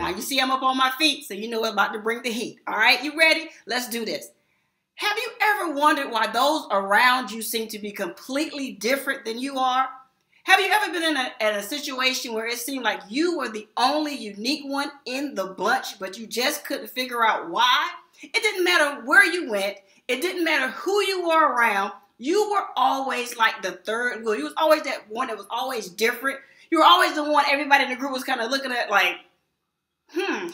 Now you see I'm up on my feet, so you know I'm about to bring the heat. All right, you ready? Let's do this. Have you ever wondered why those around you seem to be completely different than you are? Have you ever been in a situation where it seemed like you were the only unique one in the bunch, but you just couldn't figure out why? It didn't matter where you went. It didn't matter who you were around. You were always like the third wheel. You was always that one that was always different. You were always the one everybody in the group was kind of looking at like,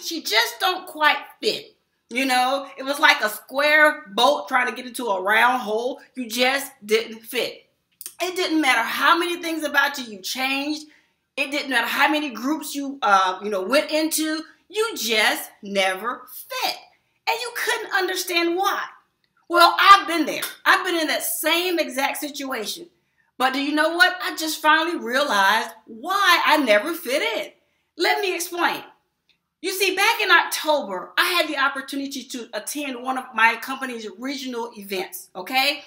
she just don't quite fit. You know, it was like a square boat trying to get into a round hole. You just didn't fit. It didn't matter how many things about you changed. It didn't matter how many groups you went into. You just never fit. And you couldn't understand why. Well, I've been there. I've been in that same exact situation. But do you know what? I just finally realized why I never fit in. Let me explain. You see, back in October, I had the opportunity to attend one of my company's regional events, okay?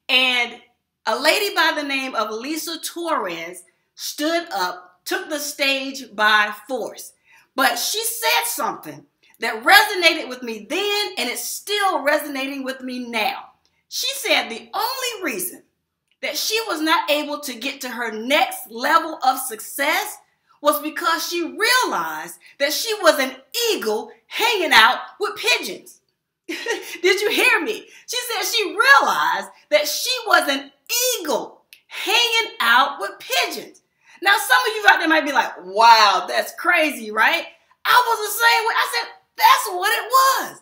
And a lady by the name of Lisa Torres stood up, took the stage by force. But she said something that resonated with me then, and it's still resonating with me now. She said the only reason that she was not able to get to her next level of success was because she realized that she was an eagle hanging out with pigeons. Did you hear me? She said she realized that she was an eagle hanging out with pigeons. Now, some of you out there might be like, wow, that's crazy, right? I was the same way. I said, that's what it was.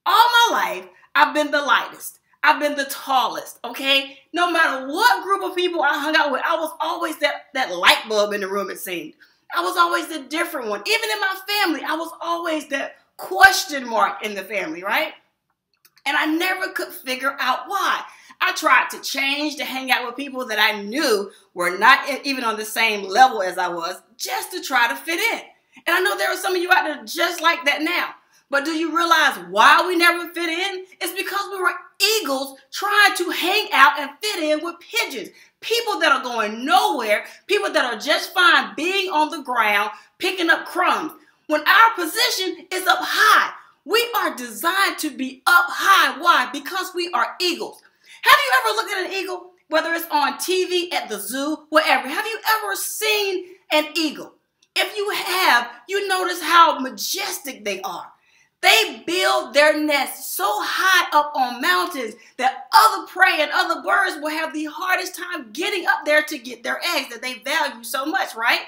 All my life, I've been the lightest. I've been the tallest, okay? No matter what group of people I hung out with, I was always that light bulb in the room, it seemed. I was always the different one. Even in my family, I was always that question mark in the family, right? And I never could figure out why. I tried to change to hang out with people that I knew were not even on the same level as I was, just to try to fit in. And I know there are some of you out there just like that now. But do you realize why we never fit in? It's because we were eagles trying to hang out and fit in with pigeons. People that are going nowhere, people that are just fine being on the ground, picking up crumbs. When our position is up high, we are designed to be up high. Why? Because we are eagles. Have you ever looked at an eagle? Whether it's on TV, at the zoo, wherever. Have you ever seen an eagle? If you have, you notice how majestic they are. They build their nests so high up on mountains that other prey and other birds will have the hardest time getting up there to get their eggs that they value so much, right?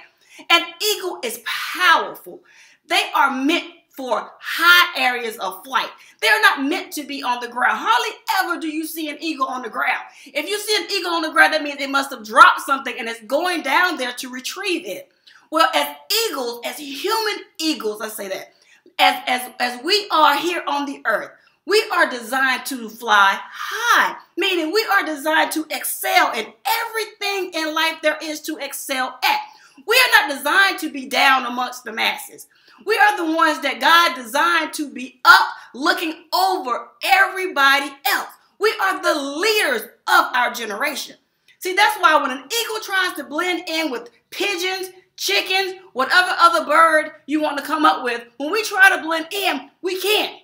An eagle is powerful. They are meant for high areas of flight. They're not meant to be on the ground. Hardly ever do you see an eagle on the ground. If you see an eagle on the ground, that means it must have dropped something and it's going down there to retrieve it. Well, as eagles, as human eagles, I say that, as we are here on the earth, we are designed to fly high, meaning we are designed to excel in everything in life there is to excel at. We are not designed to be down amongst the masses. We are the ones that God designed to be up, looking over everybody else. We are the leaders of our generation. See, that's why when an eagle tries to blend in with pigeons, chickens, whatever other bird you want to come up with, when we try to blend in, we can't.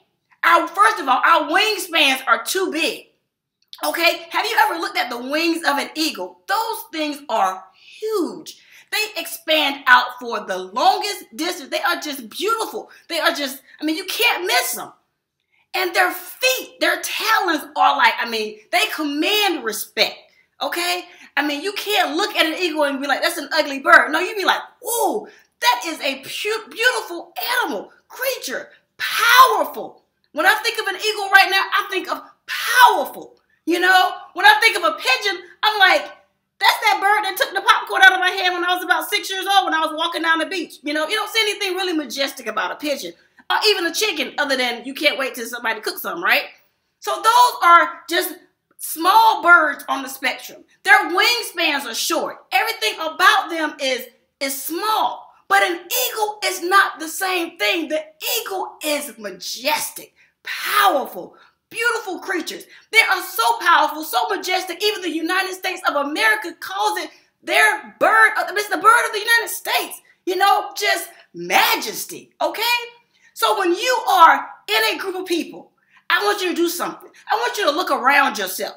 First of all, our wingspans are too big. Okay? Have you ever looked at the wings of an eagle? Those things are huge. They expand out for the longest distance. They are just beautiful. They are just, you can't miss them. And their feet, their talons are like, they command respect. Okay? You can't look at an eagle and be like, that's an ugly bird. No, you'd be like, ooh, that is a beautiful animal, creature, powerful. When I think of an eagle right now, I think of powerful. When I think of a pigeon, I'm like, that's that bird that took the popcorn out of my hand when I was about 6 years old when I was walking down the beach. You don't see anything really majestic about a pigeon or even a chicken other than you can't wait till somebody cooks something, right? So those are just small birds on the spectrum. Their wingspans are short. Everything about them is small. But an eagle is not the same thing. The eagle is majestic, powerful, beautiful creatures. They are so powerful, so majestic. Even the United States of America calls it their bird. It's the bird of the United States. Just majesty, okay? So when you are in a group of people, I want you to do something. I want you to look around yourself.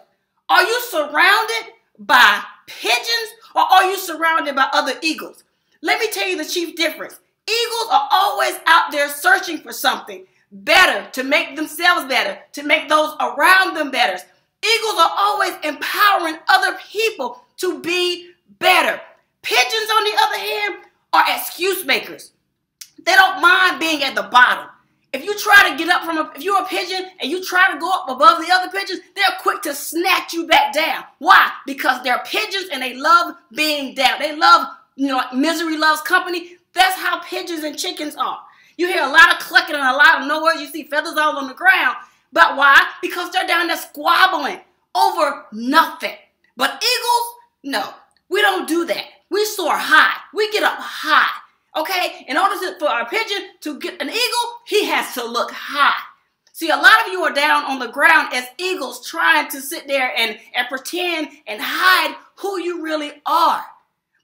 Are you surrounded by pigeons or are you surrounded by other eagles? Let me tell you the chief difference. Eagles are always out there searching for something better, to make themselves better, to make those around them better. Eagles are always empowering other people to be better. Pigeons, on the other hand, are excuse makers. They don't mind being at the bottom. If you try to get up if you're a pigeon and you try to go up above the other pigeons, they're quick to snatch you back down. Why? Because they're pigeons and they love being down. They love, misery loves company. That's how pigeons and chickens are. You hear a lot of clucking and a lot of noise. You see feathers all on the ground. But why? Because they're down there squabbling over nothing. But eagles, no, we don't do that. We soar high. We get up high. Okay? In order for our pigeon to get an eagle, he has to look high. See, a lot of you are down on the ground as eagles trying to sit there and pretend and hide who you really are.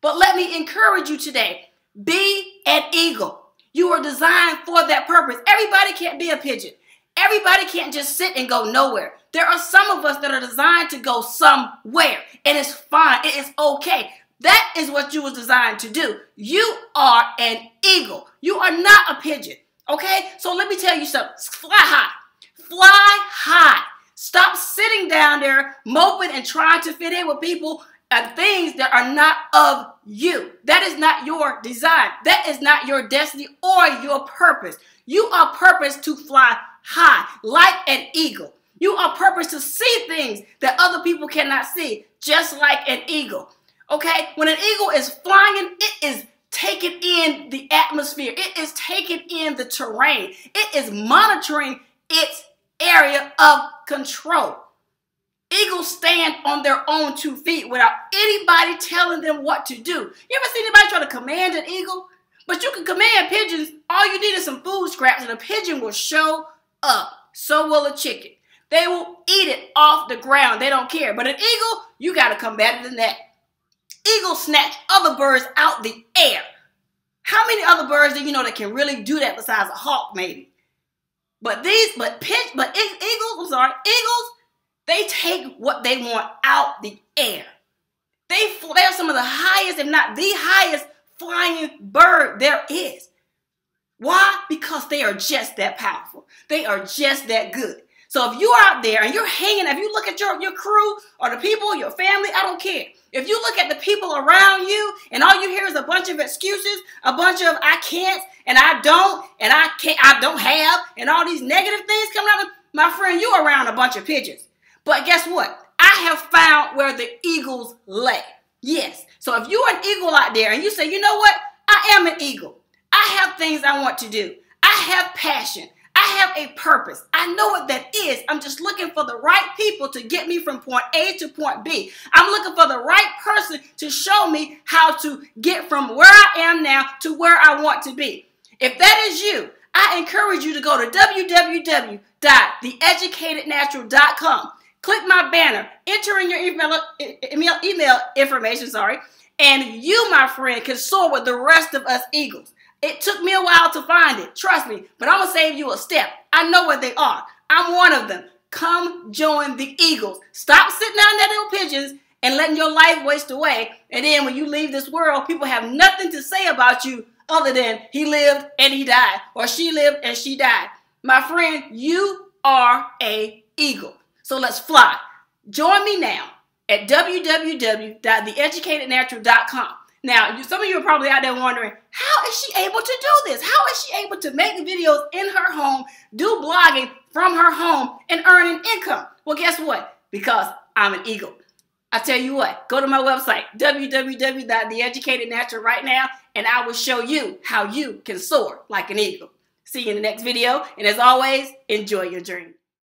But let me encourage you today. Be an eagle. You are designed for that purpose. Everybody can't be a pigeon. Everybody can't just sit and go nowhere. There are some of us that are designed to go somewhere, and it's fine. It is okay. That is what you were designed to do. You are an eagle. You are not a pigeon, okay? So let me tell you something. Fly high. Fly high. Stop sitting down there moping and trying to fit in with people and things that are not of you. That is not your design. That is not your destiny or your purpose. You are purposed to fly high like an eagle. You are purposed to see things that other people cannot see, just like an eagle. Okay? When an eagle is flying, it is taking in the atmosphere. It is taking in the terrain. It is monitoring its area of control. Eagles stand on their own 2 feet without anybody telling them what to do. You ever seen anybody try to command an eagle? But you can command pigeons. All you need is some food scraps and a pigeon will show up. So will a chicken. They will eat it off the ground. They don't care. But an eagle, you got to come better than that. Eagles snatch other birds out the air. How many other birds do you know that can really do that besides a hawk maybe? Eagles, they take what they want out the air. They're some of the highest, if not the highest, flying bird there is. Why? Because they are just that powerful. They are just that good. So if you're out there and you're hanging, if you look at your crew or the people, your family, I don't care. If you look at the people around you and all you hear is a bunch of excuses, a bunch of I can't and I don't and I can't, I don't have, and all these negative things coming out, my friend, you're around a bunch of pigeons. But guess what? I have found where the eagles lay. Yes. So if you're an eagle out there and you say, you know what? I am an eagle. I have things I want to do. I have passion. I have a purpose. I know what that is. I'm just looking for the right people to get me from point A to point B. I'm looking for the right person to show me how to get from where I am now to where I want to be. If that is you, I encourage you to go to www.theeducatednatural.com. Click my banner, enter in your email information, and you, my friend, can soar with the rest of us eagles. It took me a while to find it, trust me, but I'm going to save you a step. I know what they are. I'm one of them. Come join the eagles. Stop sitting down there little pigeons and letting your life waste away. And then when you leave this world, people have nothing to say about you other than he lived and he died, or she lived and she died. My friend, you are an eagle. So let's fly. Join me now at www.theeducatednatural.com. Now, some of you are probably out there wondering, how is she able to do this? How is she able to make videos in her home, do blogging from her home, and earn an income? Well, guess what? Because I'm an eagle. I tell you what, go to my website, www.theeducatednatural right now, and I will show you how you can soar like an eagle. See you in the next video, and as always, enjoy your journey.